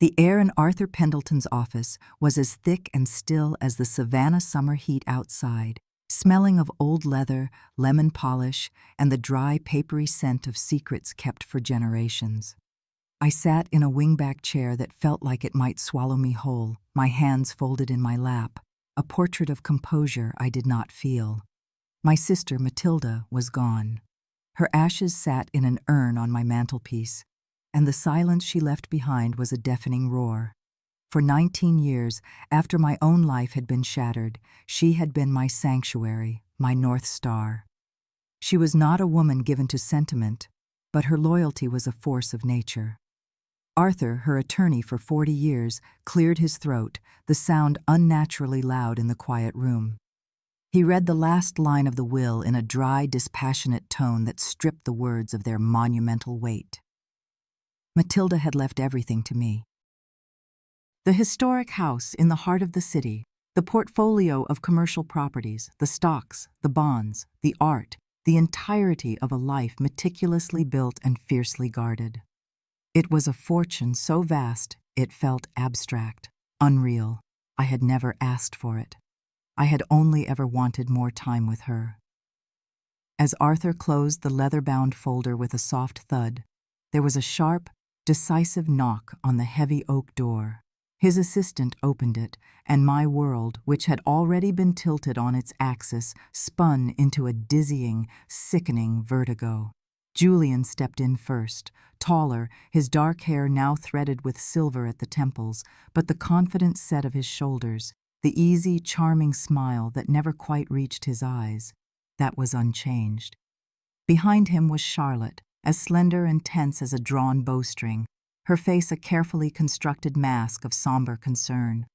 The air in Arthur Pendleton's office was as thick and still as the Savannah summer heat outside, smelling of old leather, lemon polish, and the dry, papery scent of secrets kept for generations. I sat in a wingback chair that felt like it might swallow me whole, my hands folded in my lap, a portrait of composure I did not feel. My sister, Matilda, was gone. Her ashes sat in an urn on my mantelpiece, and the silence she left behind was a deafening roar. For 19 years, after my own life had been shattered, she had been my sanctuary, my North Star. She was not a woman given to sentiment, but her loyalty was a force of nature. Arthur, her attorney for 40 years, cleared his throat, the sound unnaturally loud in the quiet room. He read the last line of the will in a dry, dispassionate tone that stripped the words of their monumental weight. Matilda had left everything to me. The historic house in the heart of the city, the portfolio of commercial properties, the stocks, the bonds, the art, the entirety of a life meticulously built and fiercely guarded. It was a fortune so vast it felt abstract, unreal. I had never asked for it. I had only ever wanted more time with her. As Arthur closed the leather-bound folder with a soft thud, there was a sharp, decisive knock on the heavy oak door. His assistant opened it, and my world, which had already been tilted on its axis, spun into a dizzying, sickening vertigo. Julian stepped in first, taller, his dark hair now threaded with silver at the temples, but the confident set of his shoulders, the easy, charming smile that never quite reached his eyes, that was unchanged. Behind him was Charlotte, as slender and tense as a drawn bowstring, her face a carefully constructed mask of somber concern.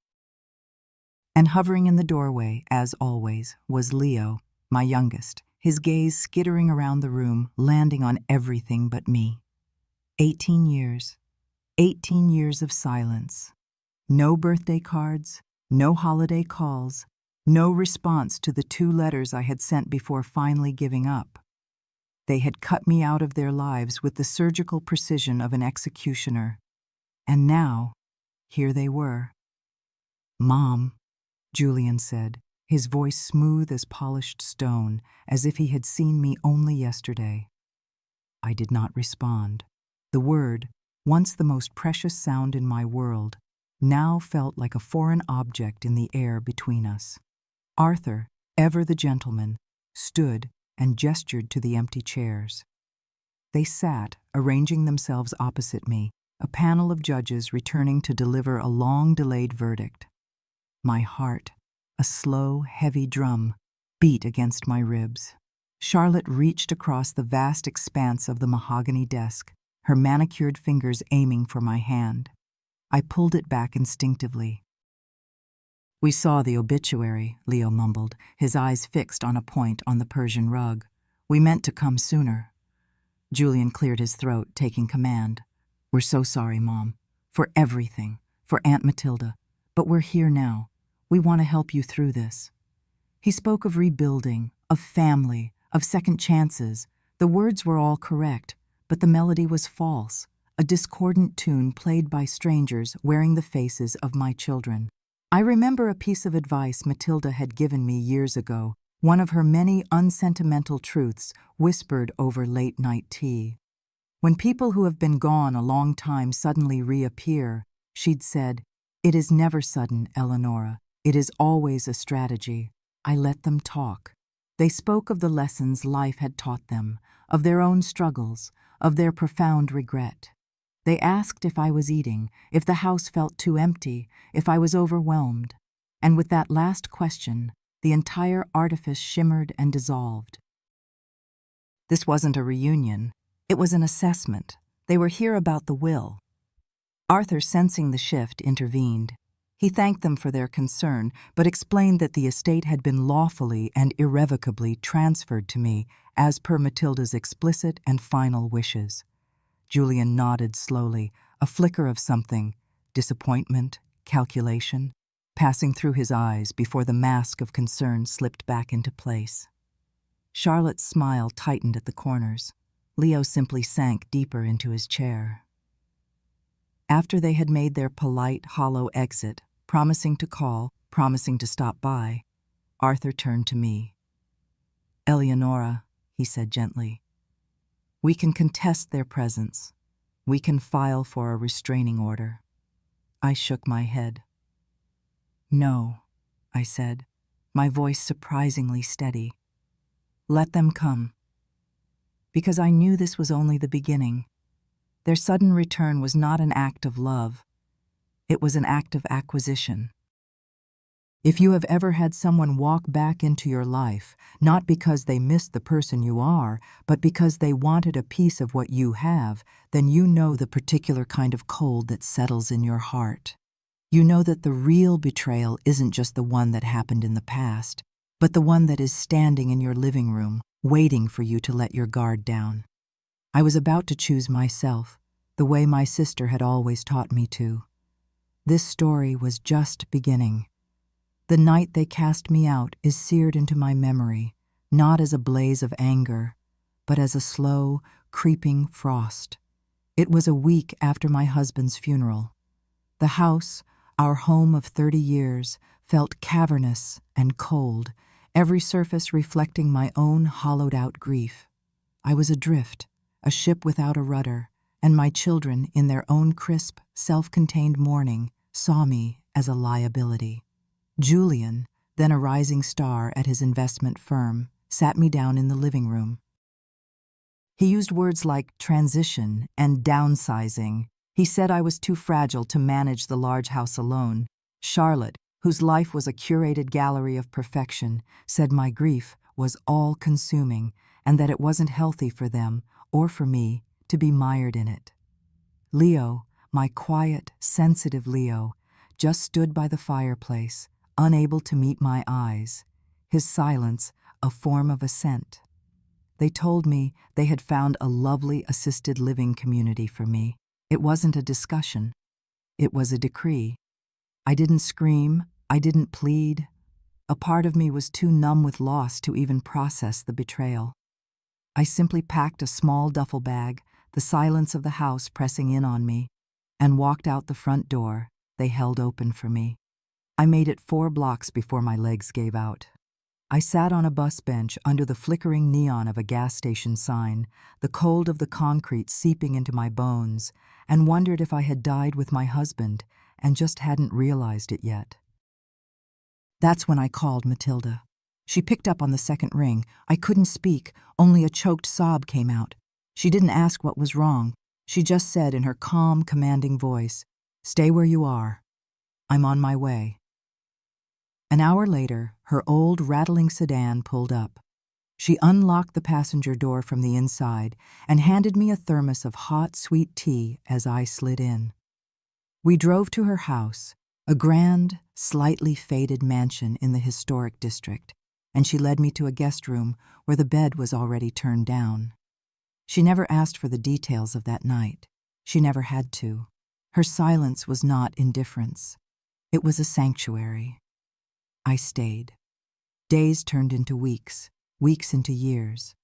And hovering in the doorway, as always, was Leo, my youngest, his gaze skittering around the room, landing on everything but me. 18 years. 18 years of silence. No birthday cards, no holiday calls, no response to the 2 letters I had sent before finally giving up. They had cut me out of their lives with the surgical precision of an executioner. And now, here they were. "Mom," Julian said, his voice smooth as polished stone, as if he had seen me only yesterday. I did not respond. The word, once the most precious sound in my world, now felt like a foreign object in the air between us. Arthur, ever the gentleman, stood and gestured to the empty chairs. They sat, arranging themselves opposite me, a panel of judges returning to deliver a long-delayed verdict. My heart, a slow, heavy drum, beat against my ribs. Charlotte reached across the vast expanse of the mahogany desk, her manicured fingers aiming for my hand. I pulled it back instinctively. "We saw the obituary," Leo mumbled, his eyes fixed on a point on the Persian rug. "We meant to come sooner." Julian cleared his throat, taking command. "We're so sorry, Mom. For everything. For Aunt Matilda. But we're here now. We want to help you through this." He spoke of rebuilding, of family, of second chances. The words were all correct, but the melody was false, a discordant tune played by strangers wearing the faces of my children. I remember a piece of advice Matilda had given me years ago, one of her many unsentimental truths whispered over late-night tea. When people who have been gone a long time suddenly reappear, she'd said, "It is never sudden, Eleonora. It is always a strategy. I let them talk." They spoke of the lessons life had taught them, of their own struggles, of their profound regret. They asked if I was eating, if the house felt too empty, if I was overwhelmed. And with that last question, the entire artifice shimmered and dissolved. This wasn't a reunion. It was an assessment. They were here about the will. Arthur, sensing the shift, intervened. He thanked them for their concern, but explained that the estate had been lawfully and irrevocably transferred to me, as per Matilda's explicit and final wishes. Julian nodded slowly, a flicker of something, disappointment, calculation, passing through his eyes before the mask of concern slipped back into place. Charlotte's smile tightened at the corners. Leo simply sank deeper into his chair. After they had made their polite, hollow exit, promising to call, promising to stop by, Arthur turned to me. "Eleonora," he said gently, "we can contest their presence. We can file for a restraining order." I shook my head. "No," I said, my voice surprisingly steady. "Let them come." Because I knew this was only the beginning. Their sudden return was not an act of love. It was an act of acquisition. If you have ever had someone walk back into your life, not because they missed the person you are, but because they wanted a piece of what you have, then you know the particular kind of cold that settles in your heart. You know that the real betrayal isn't just the one that happened in the past, but the one that is standing in your living room, waiting for you to let your guard down. I was about to choose myself, the way my sister had always taught me to. This story was just beginning. The night they cast me out is seared into my memory, not as a blaze of anger, but as a slow, creeping frost. It was a week after my husband's funeral. The house, our home of 30 years, felt cavernous and cold, every surface reflecting my own hollowed-out grief. I was adrift, a ship without a rudder, and my children, in their own crisp, self-contained mourning, saw me as a liability. Julian, then a rising star at his investment firm, sat me down in the living room. He used words like transition and downsizing. He said I was too fragile to manage the large house alone. Charlotte, whose life was a curated gallery of perfection, said my grief was all-consuming and that it wasn't healthy for them, or for me, to be mired in it. Leo, my quiet, sensitive Leo, just stood by the fireplace, unable to meet my eyes, his silence a form of assent. They told me they had found a lovely assisted living community for me. It wasn't a discussion. It was a decree. I didn't scream. I didn't plead. A part of me was too numb with loss to even process the betrayal. I simply packed a small duffel bag, the silence of the house pressing in on me, and walked out the front door they held open for me. I made it 4 blocks before my legs gave out. I sat on a bus bench under the flickering neon of a gas station sign, the cold of the concrete seeping into my bones, and wondered if I had died with my husband and just hadn't realized it yet. That's when I called Matilda. She picked up on the second ring. I couldn't speak, only a choked sob came out. She didn't ask what was wrong. She just said in her calm, commanding voice, "Stay where you are. I'm on my way." An hour later, her old, rattling sedan pulled up. She unlocked the passenger door from the inside and handed me a thermos of hot, sweet tea as I slid in. We drove to her house, a grand, slightly faded mansion in the historic district, and she led me to a guest room where the bed was already turned down. She never asked for the details of that night. She never had to. Her silence was not indifference. It was a sanctuary. I stayed. Days turned into weeks, weeks into years.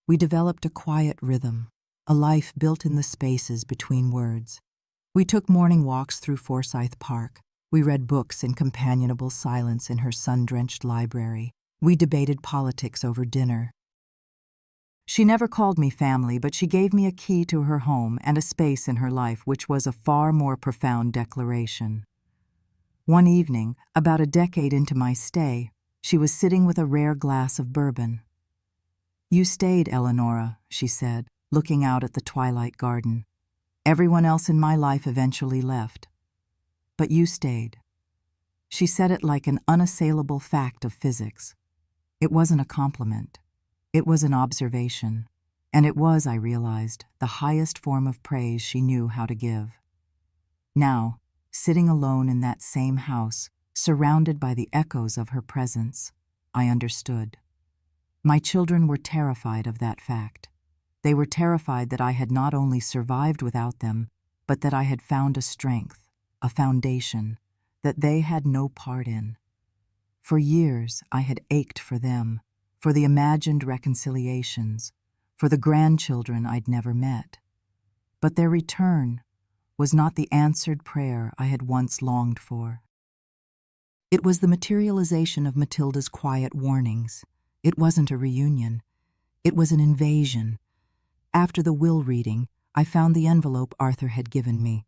We developed a quiet rhythm, a life built in the spaces between words. We took morning walks through Forsyth Park. We read books in companionable silence in her sun-drenched library. We debated politics over dinner. She never called me family, but she gave me a key to her home and a space in her life which was a far more profound declaration. One evening, about a decade into my stay, she was sitting with a rare glass of bourbon. "You stayed, Eleonora," she said, looking out at the twilight garden. "Everyone else in my life eventually left. But you stayed." She said it like an unassailable fact of physics. It wasn't a compliment. It was an observation. And it was, I realized, the highest form of praise she knew how to give. Now, sitting alone in that same house, surrounded by the echoes of her presence, I understood. My children were terrified of that fact. They were terrified that I had not only survived without them, but that I had found a strength, a foundation, that they had no part in. For years, I had ached for them, for the imagined reconciliations, for the grandchildren I'd never met. But their return, was not the answered prayer I had once longed for. It was the materialization of Matilda's quiet warnings. It wasn't a reunion. It was an invasion. After the will reading, I found the envelope Arthur had given me.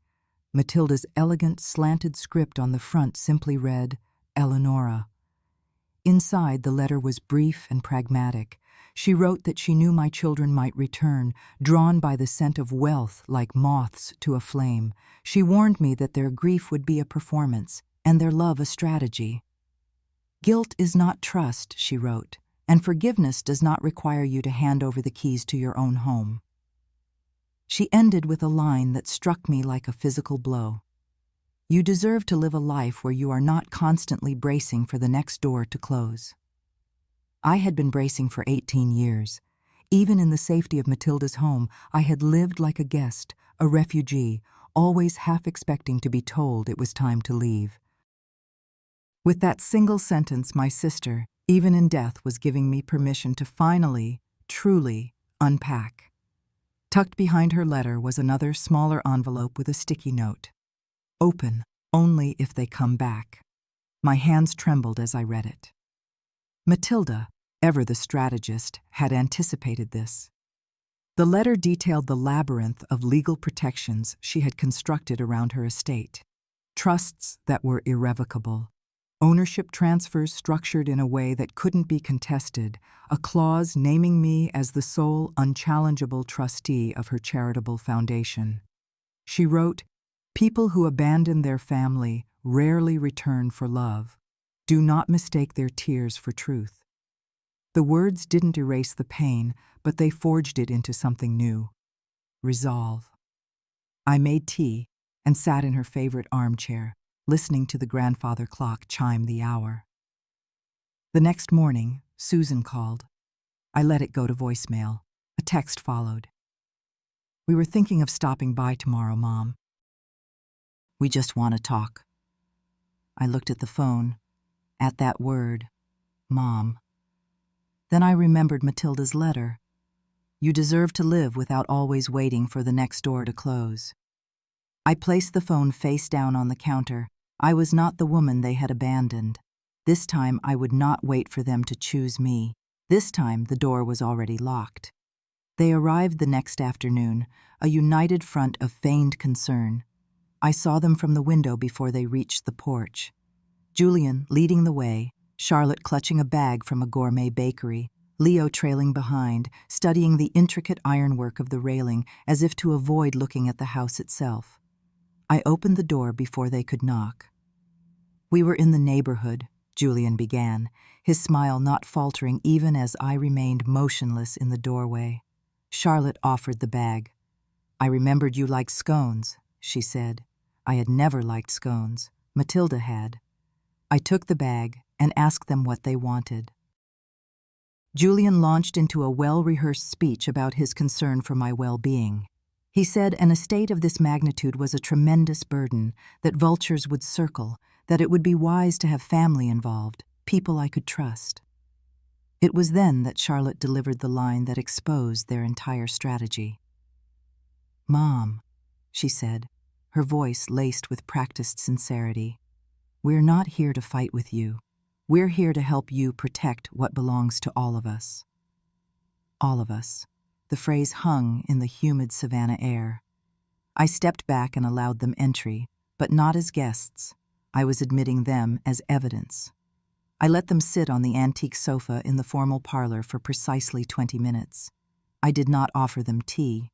Matilda's elegant, slanted script on the front simply read, Eleonora. Inside, the letter was brief and pragmatic. She wrote that she knew my children might return, drawn by the scent of wealth like moths to a flame. She warned me that their grief would be a performance, and their love a strategy. Guilt is not trust, she wrote, and forgiveness does not require you to hand over the keys to your own home. She ended with a line that struck me like a physical blow. You deserve to live a life where you are not constantly bracing for the next door to close. I had been bracing for 18 years. Even in the safety of Matilda's home, I had lived like a guest, a refugee, always half expecting to be told it was time to leave. With that single sentence, my sister, even in death, was giving me permission to finally, truly, unpack. Tucked behind her letter was another smaller envelope with a sticky note. Open only if they come back. My hands trembled as I read it. Matilda, ever the strategist, had anticipated this. The letter detailed the labyrinth of legal protections she had constructed around her estate. Trusts that were irrevocable, ownership transfers structured in a way that couldn't be contested, a clause naming me as the sole unchallengeable trustee of her charitable foundation. She wrote, "People who abandon their family rarely return for love. Do not mistake their tears for truth." The words didn't erase the pain, but they forged it into something new. Resolve. I made tea and sat in her favorite armchair, listening to the grandfather clock chime the hour. The next morning, Susan called. I let it go to voicemail. A text followed. "We were thinking of stopping by tomorrow, Mom. We just want to talk." I looked at the phone, at that word, Mom. Then I remembered Matilda's letter. You deserve to live without always waiting for the next door to close. I placed the phone face down on the counter. I was not the woman they had abandoned. This time I would not wait for them to choose me. This time the door was already locked. They arrived the next afternoon, a united front of feigned concern. I saw them from the window before they reached the porch. Julian leading the way, Charlotte clutching a bag from a gourmet bakery, Leo trailing behind, studying the intricate ironwork of the railing as if to avoid looking at the house itself. I opened the door before they could knock. "We were in the neighborhood," Julian began, his smile not faltering even as I remained motionless in the doorway. Charlotte offered the bag. "I remembered you liked scones," she said. I had never liked scones. Matilda had. I took the bag and asked them what they wanted. Julian launched into a well-rehearsed speech about his concern for my well-being. He said an estate of this magnitude was a tremendous burden, that vultures would circle, that it would be wise to have family involved, people I could trust. It was then that Charlotte delivered the line that exposed their entire strategy. "Mom," she said, her voice laced with practiced sincerity, "we're not here to fight with you. We're here to help you protect what belongs to all of us." All of us. The phrase hung in the humid Savannah air. I stepped back and allowed them entry, but not as guests. I was admitting them as evidence. I let them sit on the antique sofa in the formal parlor for precisely 20 minutes. I did not offer them tea.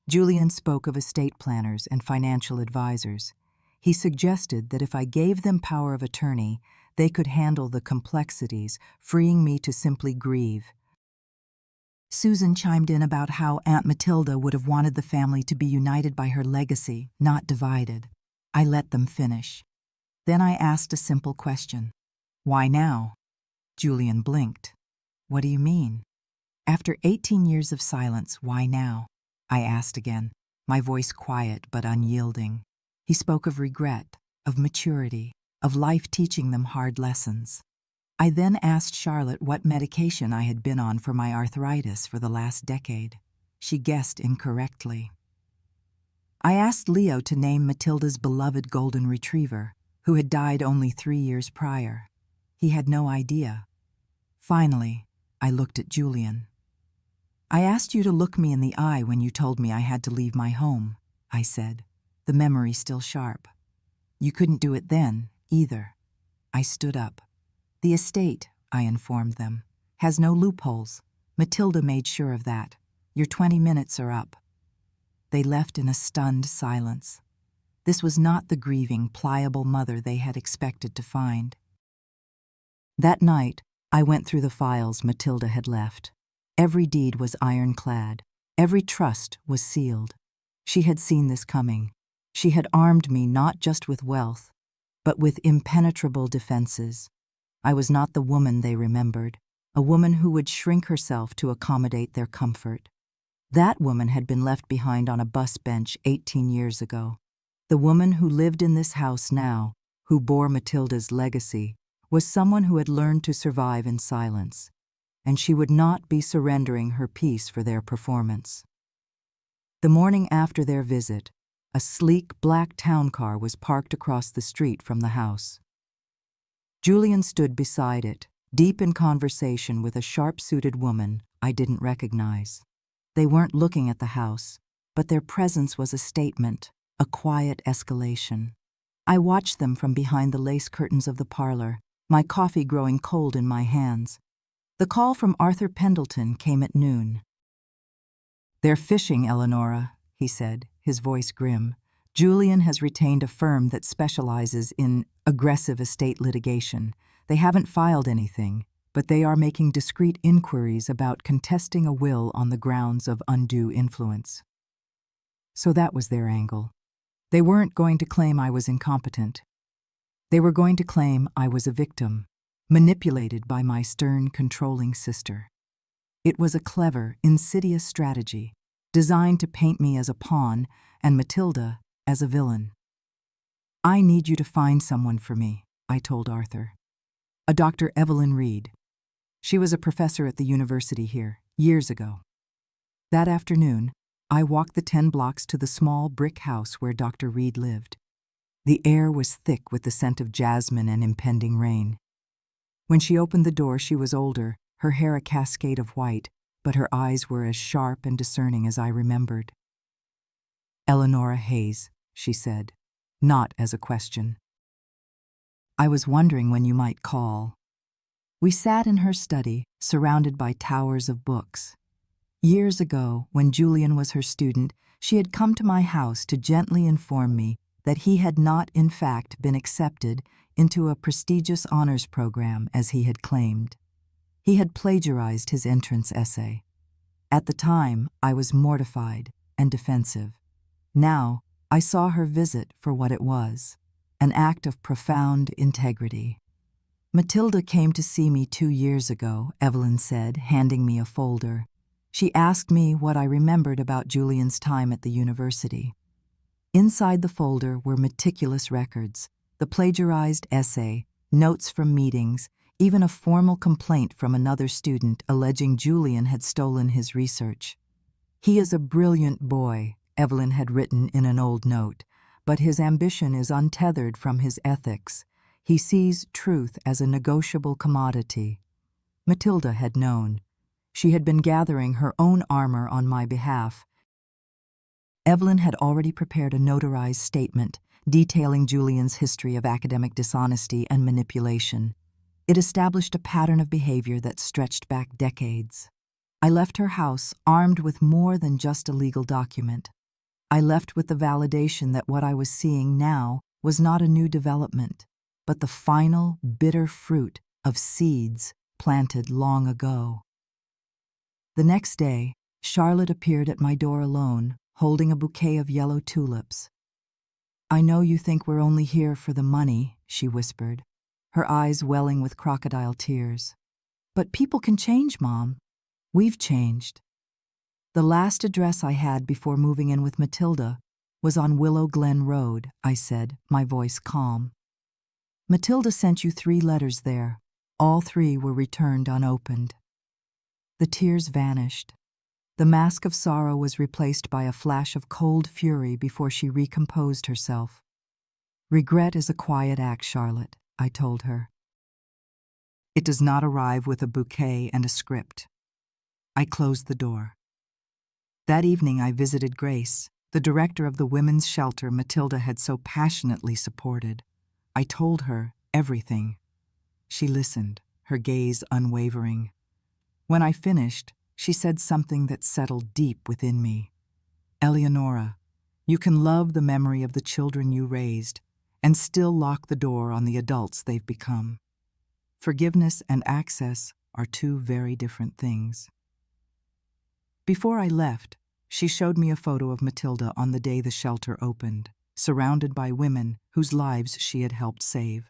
Julian spoke of estate planners and financial advisors. He suggested that if I gave them power of attorney, they could handle the complexities, freeing me to simply grieve. Susan chimed in about how Aunt Matilda would have wanted the family to be united by her legacy, not divided. I let them finish. Then I asked a simple question. "Why now?" Julian blinked. "What do you mean?" "After 18 years of silence, why now?" I asked again, my voice quiet but unyielding. He spoke of regret, of maturity, of life teaching them hard lessons. I then asked Charlotte what medication I had been on for my arthritis for the last decade. She guessed incorrectly. I asked Leo to name Matilda's beloved golden retriever, who had died only 3 years prior. He had no idea. Finally, I looked at Julian. I asked you to look me in the eye when you told me I had to leave my home, I said, the memory still sharp. You couldn't do it then, either. I stood up. The estate, I informed them, has no loopholes. Matilda made sure of that. Your 20 minutes are up. They left in a stunned silence. This was not the grieving, pliable mother they had expected to find. That night, I went through the files Matilda had left. Every deed was ironclad. Every trust was sealed. She had seen this coming. She had armed me not just with wealth, but with impenetrable defenses. I was not the woman they remembered, a woman who would shrink herself to accommodate their comfort. That woman had been left behind on a bus bench 18 years ago. The woman who lived in this house now, who bore Matilda's legacy, was someone who had learned to survive in silence, and she would not be surrendering her peace for their performance. The morning after their visit, a sleek black town car was parked across the street from the house. Julian stood beside it, deep in conversation with a sharp-suited woman I didn't recognize. They weren't looking at the house, but their presence was a statement, a quiet escalation. I watched them from behind the lace curtains of the parlor, my coffee growing cold in my hands. The call from Arthur Pendleton came at noon. "They're fishing, Eleonora," he said, his voice grim. "Julian has retained a firm that specializes in aggressive estate litigation. They haven't filed anything, but they are making discreet inquiries about contesting a will on the grounds of undue influence." So that was their angle. They weren't going to claim I was incompetent. They were going to claim I was a victim, manipulated by my stern, controlling sister. It was a clever, insidious strategy, designed to paint me as a pawn and Matilda as a villain. "I need you to find someone for me," I told Arthur. "A Dr. Evelyn Reed. She was a professor at the university here, years ago." That afternoon, I walked the 10 blocks to the small brick house where Dr. Reed lived. The air was thick with the scent of jasmine and impending rain. When she opened the door, she was older, her hair a cascade of white, but her eyes were as sharp and discerning as I remembered. "Eleonora Hayes," she said, not as a question. "I was wondering when you might call." We sat in her study, surrounded by towers of books. Years ago, when Julian was her student, she had come to my house to gently inform me that he had not, in fact, been accepted into a prestigious honors program as he had claimed. He had plagiarized his entrance essay. At the time, I was mortified and defensive. Now, I saw her visit for what it was, an act of profound integrity. "Matilda came to see me 2 years ago," Evelyn said, handing me a folder. "She asked me what I remembered about Julian's time at the university." Inside the folder were meticulous records, the plagiarized essay, notes from meetings, even a formal complaint from another student alleging Julian had stolen his research. "He is a brilliant boy," Evelyn had written in an old note, "but his ambition is untethered from his ethics. He sees truth as a negotiable commodity." Matilda had known. She had been gathering her own armor on my behalf. Evelyn had already prepared a notarized statement detailing Julian's history of academic dishonesty and manipulation. It established a pattern of behavior that stretched back decades. I left her house armed with more than just a legal document. I left with the validation that what I was seeing now was not a new development, but the final, bitter fruit of seeds planted long ago. The next day, Charlotte appeared at my door alone, holding a bouquet of yellow tulips. "I know you think we're only here for the money," she whispered, her eyes welling with crocodile tears. "But people can change, Mom. We've changed." "The last address I had before moving in with Matilda was on Willow Glen Road," I said, my voice calm. "Matilda sent you 3 letters there. All 3 were returned unopened." The tears vanished. The mask of sorrow was replaced by a flash of cold fury before she recomposed herself. "Regret is a quiet act, Charlotte," I told her. "It does not arrive with a bouquet and a script." I closed the door. That evening I visited Grace, the director of the women's shelter Matilda had so passionately supported. I told her everything. She listened, her gaze unwavering. When I finished, she said something that settled deep within me. "Eleonora, you can love the memory of the children you raised and still lock the door on the adults they've become. Forgiveness and access are two very different things." Before I left, she showed me a photo of Matilda on the day the shelter opened, surrounded by women whose lives she had helped save.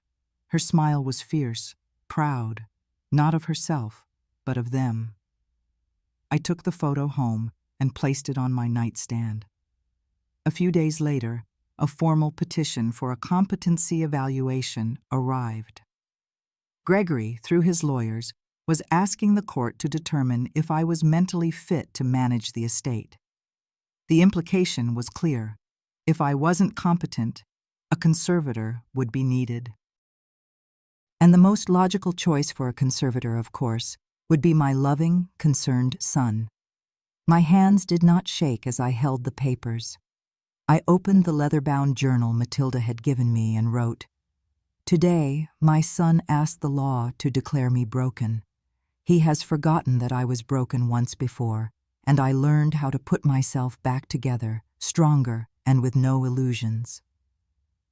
Her smile was fierce, proud, not of herself, but of them. I took the photo home and placed it on my nightstand. A few days later, a formal petition for a competency evaluation arrived. Gregory, through his lawyers, was asking the court to determine if I was mentally fit to manage the estate. The implication was clear. If I wasn't competent, a conservator would be needed. And the most logical choice for a conservator, of course, would be my loving, concerned son. My hands did not shake as I held the papers. I opened the leather-bound journal Matilda had given me and wrote, "Today, my son asked the law to declare me broken. He has forgotten that I was broken once before, and I learned how to put myself back together, stronger and with no illusions."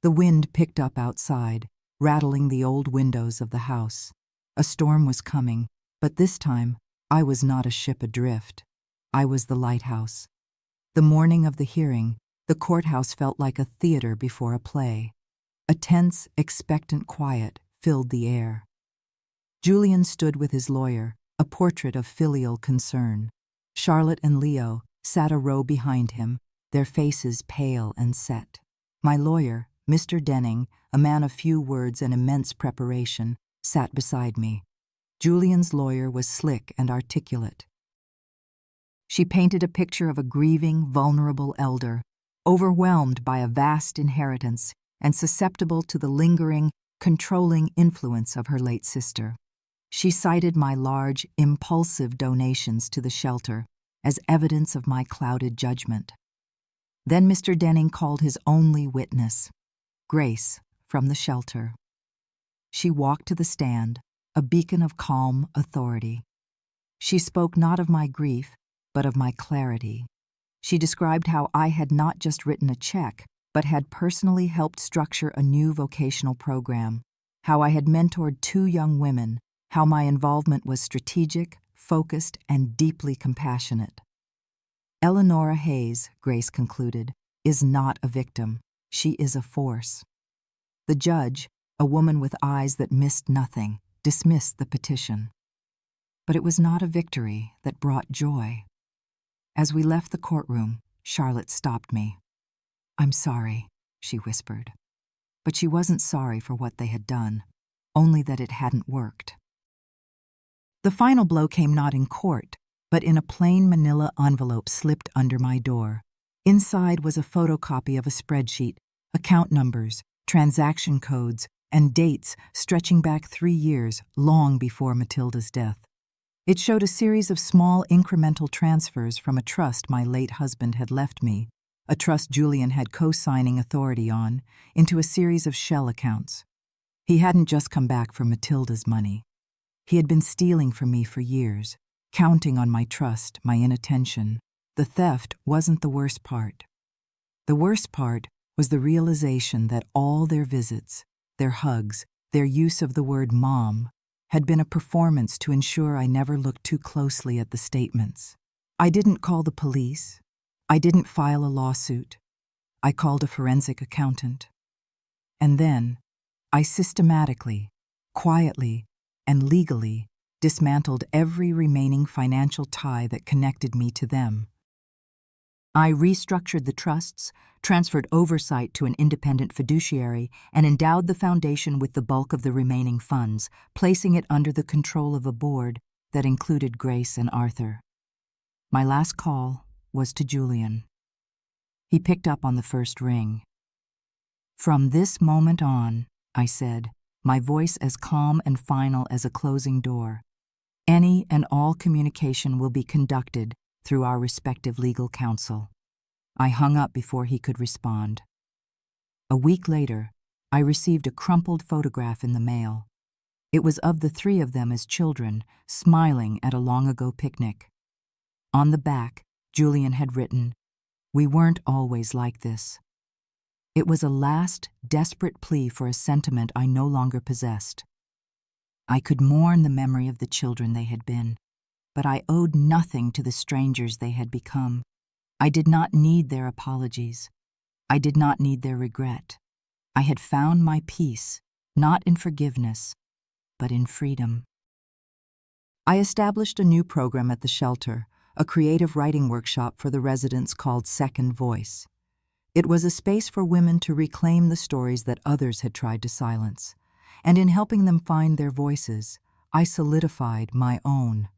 The wind picked up outside, rattling the old windows of the house. A storm was coming, but this time I was not a ship adrift. I was the lighthouse. The morning of the hearing, the courthouse felt like a theater before a play. A tense, expectant quiet filled the air. Julian stood with his lawyer, a portrait of filial concern. Charlotte and Leo sat a row behind him, their faces pale and set. My lawyer, Mr. Denning, a man of few words and immense preparation, sat beside me. Julian's lawyer was slick and articulate. She painted a picture of a grieving, vulnerable elder, overwhelmed by a vast inheritance and susceptible to the lingering, controlling influence of her late sister. She cited my large, impulsive donations to the shelter as evidence of my clouded judgment. Then Mr. Denning called his only witness, Grace, from the shelter. She walked to the stand, a beacon of calm authority. She spoke not of my grief, but of my clarity. She described how I had not just written a check, but had personally helped structure a new vocational program, how I had mentored 2 young women, how my involvement was strategic, focused, and deeply compassionate. Eleonora Hayes, Grace concluded, is not a victim. She is a force. The judge, a woman with eyes that missed nothing, dismissed the petition. But it was not a victory that brought joy. As we left the courtroom, Charlotte stopped me. "I'm sorry," she whispered. But she wasn't sorry for what they had done, only that it hadn't worked. The final blow came not in court, but in a plain manila envelope slipped under my door. Inside was a photocopy of a spreadsheet, account numbers, transaction codes, and dates stretching back 3 years, long before Matilda's death. It showed a series of small incremental transfers from a trust my late husband had left me, a trust Julian had co-signing authority on, into a series of shell accounts. He hadn't just come back for Matilda's money. He had been stealing from me for years, counting on my trust, my inattention. The theft wasn't the worst part. The worst part was the realization that all their visits, their hugs, their use of the word mom, had been a performance to ensure I never looked too closely at the statements. I didn't call the police. I didn't file a lawsuit. I called a forensic accountant. And then, I systematically, quietly, and legally dismantled every remaining financial tie that connected me to them. I restructured the trusts, transferred oversight to an independent fiduciary, and endowed the foundation with the bulk of the remaining funds, placing it under the control of a board that included Grace and Arthur. My last call was to Julian. He picked up on the first ring. "From this moment on," I said, my voice as calm and final as a closing door, "any and all communication will be conducted through our respective legal counsel." I hung up before he could respond. A week later, I received a crumpled photograph in the mail. It was of the three of them as children, smiling at a long-ago picnic. On the back, Julian had written, "We weren't always like this." It was a last, desperate plea for a sentiment I no longer possessed. I could mourn the memory of the children they had been, but I owed nothing to the strangers they had become. I did not need their apologies. I did not need their regret. I had found my peace, not in forgiveness, but in freedom. I established a new program at the shelter, a creative writing workshop for the residents called Second Voice. It was a space for women to reclaim the stories that others had tried to silence, and in helping them find their voices, I solidified my own.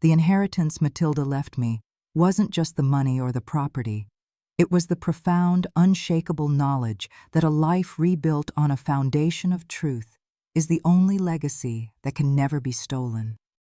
The inheritance Matilda left me wasn't just the money or the property. It was the profound, unshakable knowledge that a life rebuilt on a foundation of truth is the only legacy that can never be stolen.